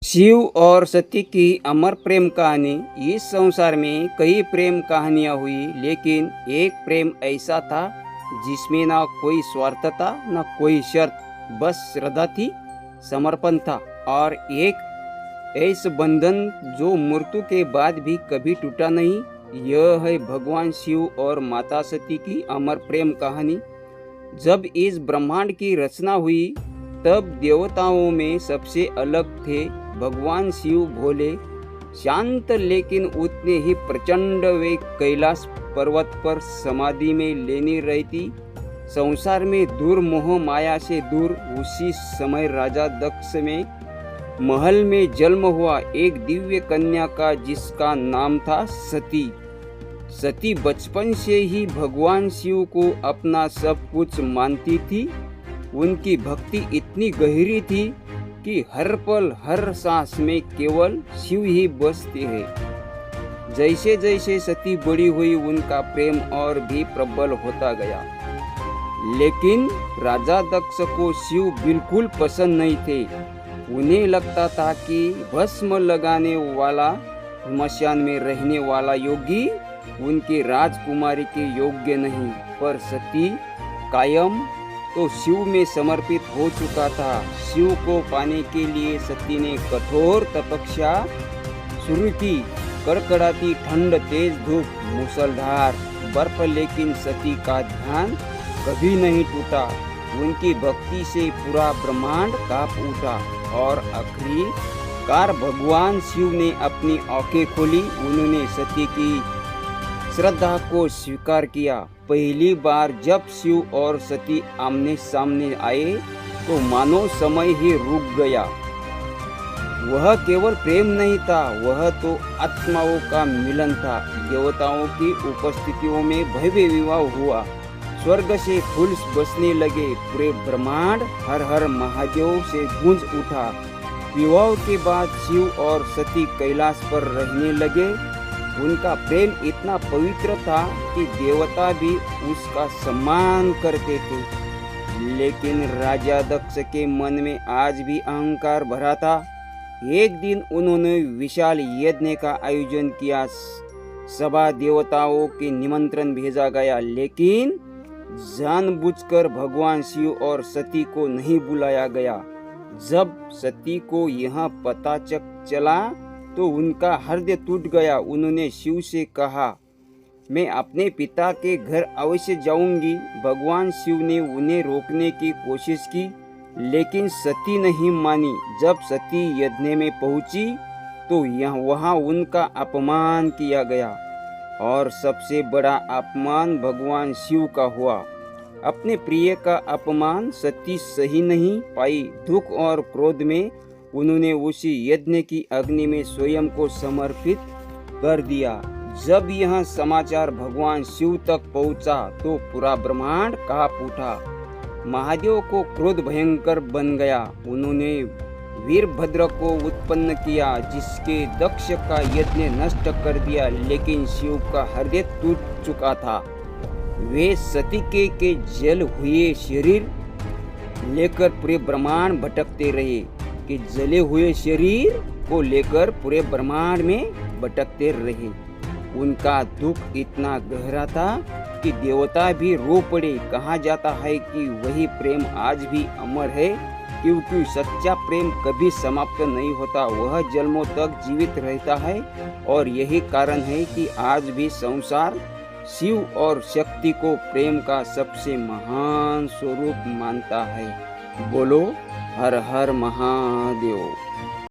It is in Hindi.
शिव और सती की अमर प्रेम कहानी। इस संसार में कई प्रेम कहानियां हुई, लेकिन एक प्रेम ऐसा था जिसमें ना कोई स्वार्थ था ना कोई शर्त, बस श्रद्धा थी, समर्पण था और एक ऐसा बंधन जो मृत्यु के बाद भी कभी टूटा नहीं। यह है भगवान शिव और माता सती की अमर प्रेम कहानी। जब इस ब्रह्मांड की रचना हुई तब देवताओं में सबसे अलग थे भगवान शिव, भोले, शांत, लेकिन उतने ही प्रचंड। वे कैलाश पर्वत पर समाधि में लेनी रहती, संसार में दूर, मोह माया से दूर। उसी समय राजा दक्ष में महल में जन्म हुआ एक दिव्य कन्या का, जिसका नाम था सती। सती बचपन से ही भगवान शिव को अपना सब कुछ मानती थी। उनकी भक्ति इतनी गहरी थी कि हर पल हर सांस में केवल शिव ही बसते हैं। जैसे जैसे सती बड़ी हुई उनका प्रेम और भी प्रबल होता गया, लेकिन राजा दक्ष को शिव बिल्कुल पसंद नहीं थे। उन्हें लगता था कि भस्म लगाने वाला, स्मशान में रहने वाला योगी उनकी राजकुमारी के योग्य नहीं। पर सती कायम तो शिव में समर्पित हो चुका था। शिव को पाने के लिए सती ने कठोर तपस्या शुरू की। कड़कड़ाती ठंड, तेज धूप, मूसलधार बर्फ, लेकिन सती का ध्यान कभी नहीं टूटा। उनकी भक्ति से पूरा ब्रह्मांड कांप उठा और आखिरकार भगवान शिव ने अपनी आंखें खोली। उन्होंने सती की श्रद्धा को स्वीकार किया। पहली बार जब शिव और सती आमने सामने आए तो मानो समय ही रुक गया। वह केवल प्रेम नहीं था, वह तो आत्माओं का मिलन था। देवताओं की उपस्थितियों में भव्य विवाह हुआ। स्वर्ग से फूल बरसने लगे, पूरे ब्रह्मांड हर हर महादेव से गूंज उठा। विवाह के बाद शिव और सती कैलाश पर रहने लगे। उनका प्रेम इतना पवित्र था कि देवता भी उसका सम्मान करते थे। लेकिन राजा दक्ष के मन में आज भी अहंकार भरा था। एक दिन उन्होंने विशाल यज्ञ का आयोजन किया। सभा देवताओं के निमंत्रण भेजा गया, लेकिन जानबूझकर भगवान शिव और सती को नहीं बुलाया गया। जब सती को यह पता चला तो उनका हृदय टूट गया। उन्होंने शिव से कहा, मैं अपने पिता के घर अवश्य जाऊंगी। भगवान शिव ने उन्हें रोकने की कोशिश की, लेकिन सती नहीं मानी। जब सती यज्ञ में पहुंची तो वहां उनका अपमान किया गया, और सबसे बड़ा अपमान भगवान शिव का हुआ। अपने प्रिय का अपमान सती सही नहीं पाई। दुख और क्रोध में उन्होंने उसी यज्ञ की अग्नि में स्वयं को समर्पित कर दिया। जब यह समाचार भगवान शिव तक पहुंचा तो पूरा ब्रह्मांड कांप उठा। महादेव को क्रोध भयंकर बन गया। उन्होंने वीरभद्र को उत्पन्न किया, जिसके दक्ष का यज्ञ नष्ट कर दिया। लेकिन शिव का हृदय टूट चुका था। वे सती के जल हुए शरीर लेकर पूरे ब्रह्मांड भटकते रहे, कि जले हुए शरीर को लेकर पूरे ब्रह्मांड में भटकते रहे। उनका दुख इतना गहरा था कि देवता भी रो पड़े। कहा जाता है कि वही प्रेम आज भी अमर है, क्योंकि सच्चा प्रेम कभी समाप्त नहीं होता, वह जन्मों तक जीवित रहता है। और यही कारण है कि आज भी संसार शिव और शक्ति को प्रेम का सबसे महान स्वरूप मानता है। बोलो हर हर महादेव।